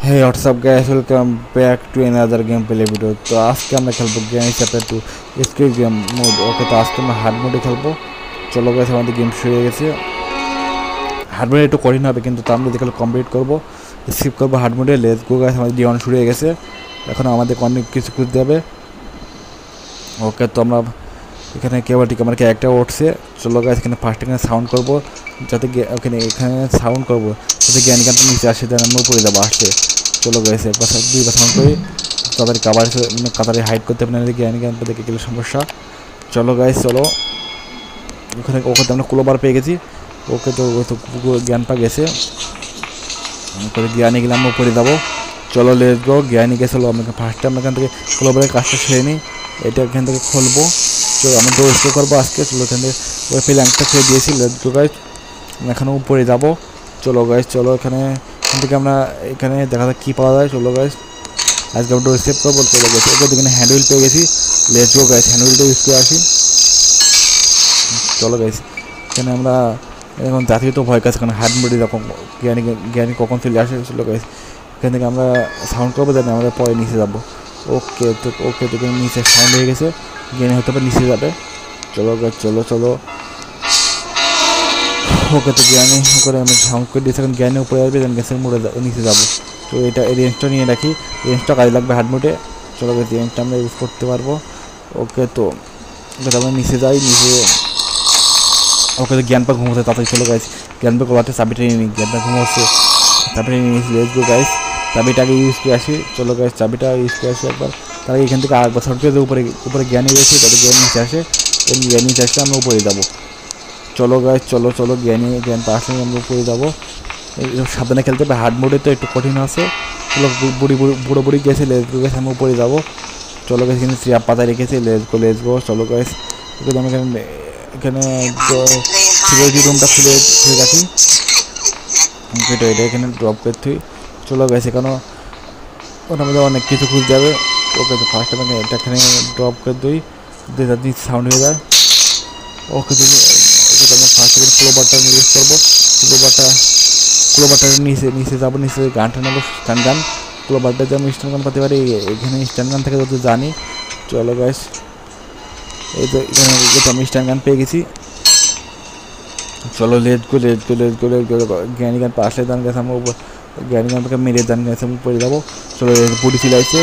Hey, what's up guys, welcome back to another gameplay video। তো আজকে আমরা খেলবো Granny chapter 2 skip game mode. Okay, তো আজকে আমরা হার্ড মোডে খেলবো। চলো গাইস, আমাদের গেম শুরু হয়ে গেছে। হার্ড মোডে একটু কঠিন হবে, কিন্তু তো আমরা দেখলে কমপ্লিট করবো। স্কিপ করবো হার্ড মোডে। লেটস গো গাইস, আমাদের ডিওয়ান শুরু হয়ে গেছে। এখন আমাদের অনেক কিছু খুঁজতে হবে। ওকে, তো আমরা এখানে কেবল ঠিক আমার ক্যারেক্টার উঠছে। চলো গাইস, এখানে ফার্স্ট এখানে সাউন্ড করবো, যাতে এখানে সাউন্ড করবো যাতে জ্ঞানী গানটা নিচে আসে, দেন আমরা উপরে যাবো আসে। চলো গাইস, একবার দুইবার সাউন্ড করি, তাদের কাবার মানে কাতারে হাইড করতে পারে না, জ্ঞানী গানটা দেখে গেলে সমস্যা। চলো গাইস, চলো ওখানে ওকে আমরা ক্লোবার পেয়ে গেছি। ওকে, তো জ্ঞান পা গেছে, জ্ঞানী গেলে আমরা উপরে যাবো। চলো লেটস গো, জ্ঞানী গেছে। চলো আমরা ফার্স্টে আমরা এখান থেকে ক্লোবারের কাজটা সেরে নিই। এটা এখান থেকে খুলবো। চলো আমরা ডোর স্টে করবো আজকে। চলো এখান থেকে ওই প্ল্যাঙ্কটা খেয়ে দিয়েছি। লেটস গো গাইস, এখানে উপরে যাবো। চলো গাইস, চলো এখান থেকে আমরা এখানে দেখা যাক কী পাওয়া যায়। চলো গাইস, আজকে আমরা ডোর সেভ করবো। চলো গেছি, ওকে এখানে হ্যান্ডউইল পেয়ে গেছি। লেটস গো গাইস, হ্যান্ডউইলটা ইউজ করে আসি। চলো গাইস, এখানে আমরা এখন জাতীয় তো ভয় কাজ, কারণ হার্ড মোডে যখন জ্ঞানী কখন চলে আসে। চলো গাইস, এখান থেকে আমরা সাউন্ড করবো, জানি আমরা পরে নিচে যাবো। ওকে, তো নিচে সাউন্ড হয়ে গেছে, জ্ঞানী হতে পারে নিচে যাবে। চলো গাইস, চলো চলো। ওকে, তো জ্ঞানী ওখানে আমি সাউন্ড করে দিয়েছি, এখন জ্ঞানী উপরে আসবে, দেন গ্যাসের মোড়ে নিচে যাবো। তো এটা এই রেঞ্জটা নিয়ে রাখি, রেঞ্জটা কাজে লাগবে হার্ড মোডে। চলো গাইস, রেঞ্জটা আমরা ইউজ করতে পারবো। ওকে, তো আমরা নিচে যাই। নিচে ওকে, তো জ্ঞান পা ঘুমোচ্ছে তাড়াতাড়ি। চলো গাইস, জ্ঞান পা গোলাতে চাবিটা নিয়ে নিই। জ্ঞান পা ঘুমোচ্ছে, চাবিটা নিয়ে নিয়েছি। লেটস গো গাইস, চাবিটাকে ইউজ করে আসি। চলো গাইস, চাবিটা ইউজ করে আসি একবার। তার এখান থেকে আরেকবার সাউন্ড করে উপরে উপরে জ্ঞানী রয়েছে, তাদের জ্ঞান নিচে আসে। জ্ঞান নিচে আসলে আমরা উপরে যাবো। চলো গাইস, চলো চলো, জ্ঞান পা আসলে আমরা উপরে যাবো। সাবধানে খেলতে হবে, হার্ড মোডে তো একটু কঠিন আছে। চলো বুড়ো বুড়ি গেছে। লেটস গো গাইস, আমরা উপরে যাবো। চলো গাইস, এখানে সিরাপ পাতা রেখেছে। Let's go. চলো গাইস, ওকে আমি এখানে সিকিউরিটি রুমটা খুলে রাখি। এটা এখানে ড্রপ করতে। চলো গাইস, এখানে ওটার মধ্যে অনেক কিছু খুঁজতে যাবে। ওকে, তো ফার্স্ট আমাকে এটা এখানে ড্রপ করে দিই, যাতে সাউন্ড হয়ে যায়। ওকে, তো আমি ফার্স্ট এখানে ক্লোবারটা ইউজ করবো। ক্লোবারটা নিচে যাবো। নিচে গানটা নেবো, স্ট্যান্ড গান। ক্লোবারটা যে আমি স্ট্যান্ড গান পেতে পারি, এখানে স্ট্যান্ড গান থেকে যত জানি। চলো গাইস, এই তো এখানে আমি স্ট্যান্ড গান পেয়ে গেছি। চলো লেট গো। জ্ঞানী গান পাশে দান গেছে, আমরা জ্ঞানী গানটাকে মেরে দান গেছে, আমি উপরে যাবো। চলো বুড়ি চিলাইছে,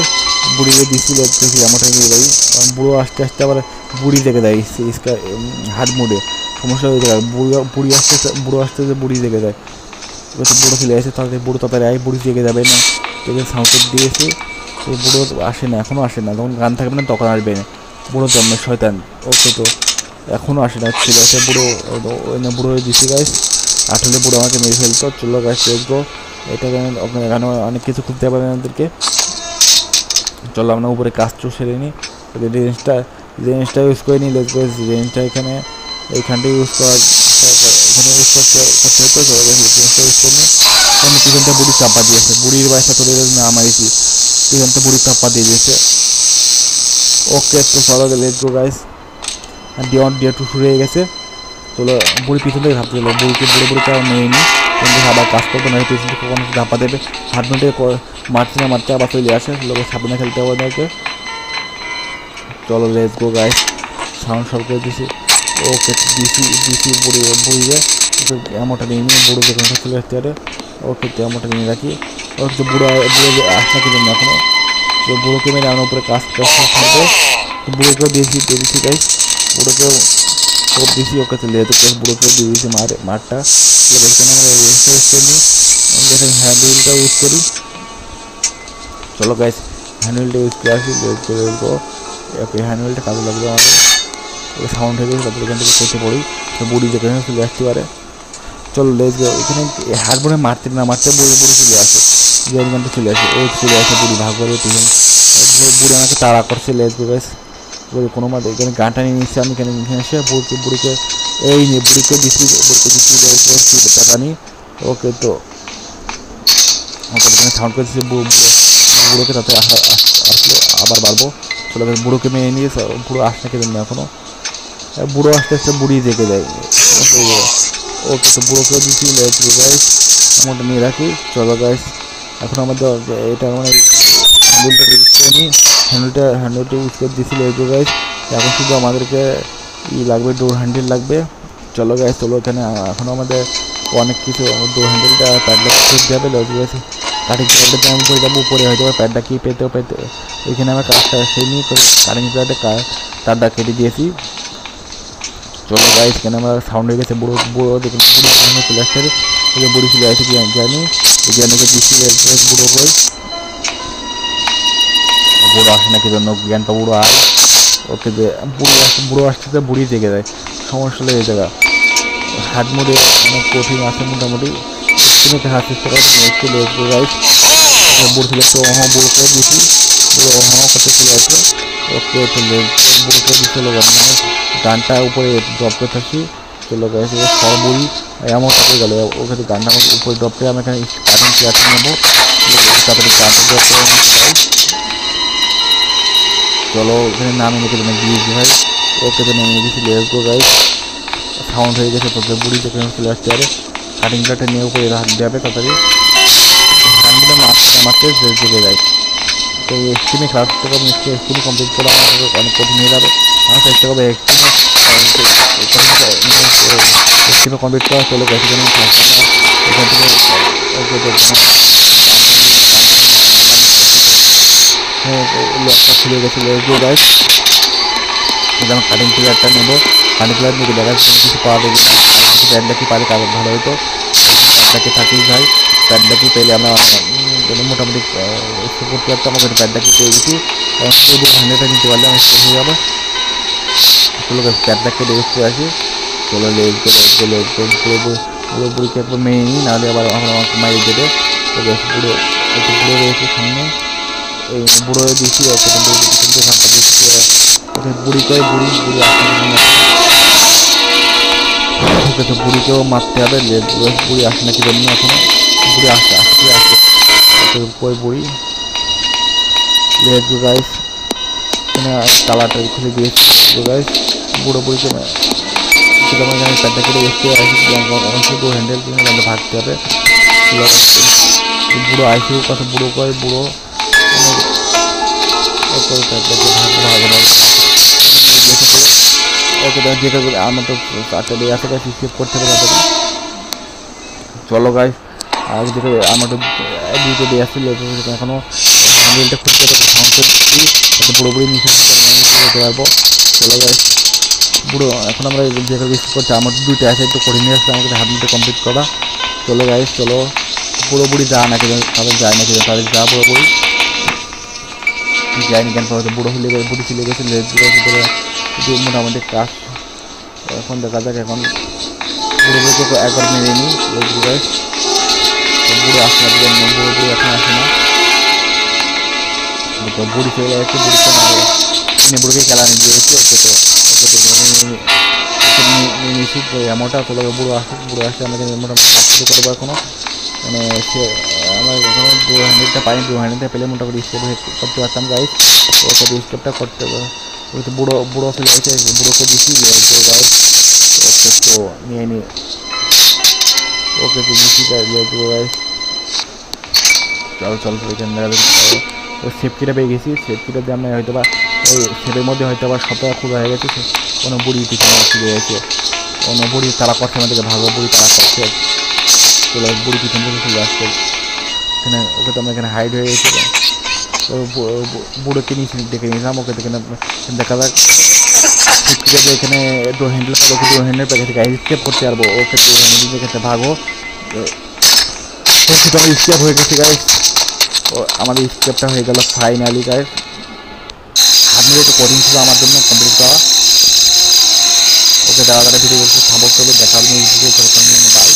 বুড়িকে দিচ্ছি। লেটছি আমারটা নিয়ে যাই, কারণ বুড়ো আস্তে আস্তে আবার বুড়ি জেগে দেয় হার্ড মোডে। সমস্যা হয়ে যায়, বুড়ো আসতে বুড়ি জেগে যায়। এবার তো বুড়ো চলে আসে, তাহলে বুড়ো তাড়াতাড়ি আয়, বুড়ি জেগে যাবে না। তোকে সাউন্ড দিয়েছে, তো বুড়ো আসে না, এখনও আসে না। যখন গান থাকবে না তখন আসবে না, বুড়ো জন্মের শয়তান। ওকে, তো এখনও আসে না, ছিল সে বুড়ো। বুড়ো দিচ্ছি গাইস, আসলে বুড়ো আমাকে মেরে ফেলতো। চলো গাইস, দেখবো এটা এখানে অনেক কিছু খুঁজতে পারেন আমাদেরকে। চলো আমরা উপরে কাজ সেরে নিই। রেঞ্জটা ইউজ করে নিই। রেঞ্জটা এইখানটা ইউজ এখানে ইউজ করতে হতো। চলো রেঞ্জটা ইউজ করে নিই। কারণ পিছনটা বুড়ি চাপা দিয়েছে, বুড়ির বাসা চলে না আমারই পিছনটা বুড়ি চাপা দিয়ে দিয়েছে। ওকে, তো চলো লেটস গো গাইস, ডিয়ার 2 শুরু হয়ে গেছে। চলো বুড়ি পিছন থেকে ধাপতে চলো, বুড়িকে আর মেয়ে নিই, কিন্তু আবার কাজ করবো না, পিছন থেকে কখনো ধাপা দেবে। হাত মিনিটে মারতে আবার চলে আসে। লোকের সাবধানে খেলতে হবে ওদেরকে। চলো লেটস গো গাইস, সাউন্ড সব করে দিছি। ওকে, দিছি বুড়িকে এমনটা নিয়ে নিই, বুড়ো যেখানে চলে আসতে পারে। ওকে, তো এমনটা নিয়ে রাখি। ওকে, তো বুড়ো আসনা কি জন্য এখনও। তো বুড়োকে মেরে আমার উপরে কাজ থাকবে। বুড়োকেও দিয়েছি গাইস, বুড়োকেও সব দিয়েছি। ওকে, চলে যেতে বুড়োকেও দিয়ে দিয়েছি মারটা। এখানে আমরা ইউজ করি, হ্যান্ডউইলটা ইউজ করি। চলো গাইস, হ্যান্ডউইলটা ইউজ করে আসি। ওকে, হ্যান্ডউইলটা কাজে লাগবে আমাদের। ওকে, সাউন্ড হয়ে গেছে, তারপরে এখান থেকে কেটে পড়ি, তো বুড়ি যেখানে চলে আসতে পারে। চলো লেজ এখানে হাত বোনে মারতে বুড়ি চলে আসে, গানটা চলে আসে। ও চলে আসে বুড়ি ভাগ করে পিছন। বুড়ি আমাকে তাড়া করছে। লেজ গাইস, কোনো মতে এখানে গানটা নিয়ে নিচ্ছে আমি। এখানে এসে বুড়িকে এই নিয়ে বুড়িকে দিচ্ছি টাকা নিই। ওকে, তো এখানে সাউন্ড করছি, বুড়োকে তাতে আসলো আবার বাড়বো। চলে বুড়োকে মেয়ে নিয়ে বুড়ো আসতে কেন না এখনও। বুড়ো আস্তে আস্তে বুড়ি জেগে যায়। ওকে, তো বুড়োকেও দিচ্ছি। গাইস, আমারটা নিয়ে রাখি। চলো গাইস, এখন আমাদের এটা মানে হ্যান্ডেলটা ইউজ করে নিই, হ্যান্ডেলটা ইউজ করে দিয়েছি লেটস গো গাইস। এখন শুধু আমাদেরকে লাগবে ডোর হ্যান্ডেল লাগবে। চলো গাইস চলো, এখানে এখনও আমাদের অনেক কিছু ডোর হ্যান্ডেলটা প্যাডটা করতে হবে। লেটস গো গাইস কাটিং প্লেয়ারটা আমি উপরে যাবো, উপরে হয়তো প্যাডটা কি পেতে এখানে আমার কাজটা সেই নিয়ে কাটিং প্লেয়ারটা তারটা কেটে দিয়েছি। চলো গাইস, এখানে আমার সাউন্ড হয়ে গেছে বুড়ো বুড়ো দেখুন বুড়ো প্লাস্টারে বুড়ি চলে আসে জানি জ্ঞানকে দিচ্ছি বুড়ো হয়ে বুড়ো আসে নাকি জন্য জ্ঞানটা বুড়ো আয়। ওকে যে বুড়ো আসতে তো বুড়ি জেগে যায়, সমস্যা লেগে জায়গা হাত মুড়ে অনেক কঠিন আছে মোটামুটি। তুমি হাত চেষ্টা করো একটু লেগো গাইস। বুড়ো ছিল একটু বুড়ো করে দিয়েছি, বুড়ো করতে চলে আসলো। ওকে চলে বুড়ো করে দিতে চলো মানে গানটা উপরে ড্রপ করে থাকি। চলো গাইস সব বুড়ি এমন হয়ে গেল। ওকে গানটা আমাকে উপরে ড্রপ করে আমি এখানে কাটিং প্লেয়ারটা নেবো, তাড়াতাড়ি গানটা ড্রপ করে গাইস। চলো এখানে নামে লিখে দেবেন দিয়েছি ভাই। ওকে তো নেমে দিয়েছি লেটস গো গাইস। সাউন্ড হয়ে গেছে তোদের বুড়ি যেখানে চলে আসতে পারে। কাটিং প্লেয়ারটা নিয়ে উপরে হাত দেবে তাড়াতাড়ি হ্যান্ডগুলো মারতে জেগে যায়। তো স্ক্রিনে খেলার চেষ্টা করবো, স্ক্রিনে কমপ্লিট করা আমাদের অনেক কঠিন হয়ে যাবে। আমার চেষ্টা করবো স্ক্রিনে কমপ্লিট করা। চলো গেছে যেন এখান থেকে লকটা খুলে গেছে লেটস গো গাইস। আমি কাটিং প্লেয়ারটা নেবো, কাটিং প্লেয়ার নিয়ে দেখার জন্য কিছু পাওয়া যাবে না, আর কিছু প্যাডলাকি পারে কারো ভালো হতো। প্যাডলাকি থাকিস ভাই, প্যাডলাকি পেলে আমরা মোটামুটি করতে পারতাম। আমাকে প্যাডলাকি পেয়ে গেছি, শুধু হ্যান্ডেলটা নিতে পারলে আমি শেষ হয়ে যাবে। চলো প্যাডলাককে রেস্ট করে আসি। চলো পুরোপুরিকে একবার মেয়ে নিই, নাহলে আবার আমাকে মাইরে দেবে। তো পুরো একটু পুরো রয়েছে সামনে, এই বুড়ো দিয়েছি। ওকে ঘাটটা দিচ্ছি ওকে বুড়ি করে বুড়ি ওকে তো বুড়িকেও মারতে হবে। বুড়ি আসে নাকি জন্য এখনো বুড়ি আসতে ওকে বুড়ি লেটস গো গাইস। এখানে তালাটা খুলে দিয়েছি গাইস। বুড়ো বুড়িকে এখানে চারটা করে এসে আসি শুধু হ্যান্ডেল কিনে ভাগতে হবে। বুড়ো আইসি কথা বুড়ো করে বুড়ো ওকে যেটা আমার তো চারটে দিয়ে আসে গাছ স্কিপ করতে হবে তাড়াতাড়ি। চলো গাইস আর যেটা আমার তো দুটো দিয়ে আসছিল এখনও হ্যান্ডেলটা খুঁজতে হবে। সাউন্ড করছি পুরোপুরি নিচে যেতে পারবো। চলো গাইস বুড়ো এখন আমরা যেটা স্কিপ করছি আমার দুইটা আছে একটু করে নিয়ে আসছে আমাকে হ্যান্ডেলটা কমপ্লিট করা। চলো গাইস চলো পুরোপুরি যা নাকি তাদের যায় নাকি তাদের যা পুরোপুরি যায়নি কেন হয়তো বুড়ো হলে বুড়ি ছিলে গেছে ভিতরে মোটামুটি কাজ। এখন দেখা যাক এখন বুড়োকে একবার মেরে নিই। বুড়ো আসে না বুড়ো এখন আসে না, বুড়ি চলে যাচ্ছে। বুড়োকে খেলা নিয়ে দিয়েছি। ওকে নিয়েছি এমনটা চলে বুড়ো আসে আমাকে মোটামুটি কাজ করবো এখনো। মানে সে আমার এখনো ডো হ্যান্ডেলটা পাইনি, ডো হ্যান্ডেলটা পেলে মোটামুটি স্টেপ করতে পারতাম গাইস। ওকে স্টেপটা করতে হবে। ওই তো বুড়ো চলে গেছে, বুড়োকে দিচ্ছি গাইস। ওকে তো নিয়ে নিয়ে ওকে তো দিচ্ছি গাইস। চলো এখানে ওই সেফটিটা পেয়ে গেছি। সেফটিটা দিয়ে আমরা হয়তো বা ওই সেফের মধ্যে হয়তো আবার সপ্তাহ খোলা হয়ে গেছে। কোনো বুড়ি পিছনে চলে গেছে, কোনো বুড়ি তারা করছে আমাদেরকে ভালো বুড়ি তারা করছে। চলে বুড়ি পিছন থেকে চলে আসছে এখানে। ওকে তো আমরা এখানে হাইড হয়ে গেছি। বুড়োকে নিয়েছি ডেকে নিয়েছিলাম। ওকে এখানে দেখা যাক এখানে ডো হ্যান্ডেল পাবো, ডো হ্যান্ডেল প্যাকেট থেকে স্কেপ করতে পারবো। ওকে ডো হ্যান্ডেল দেখে ভাগো। ওকে তো আমার স্কেপ হয়ে গেছে গাইস। আমাদের স্কেপটা হয়ে গেল ফাইনালি গাইস। হাত মিলে একটু কঠিন ছিল আমার জন্য কমপ্লিট করা। ওকে দেওয়া ভিডিও করতে সাপোর্ট করবে, দেখা হবে বাই।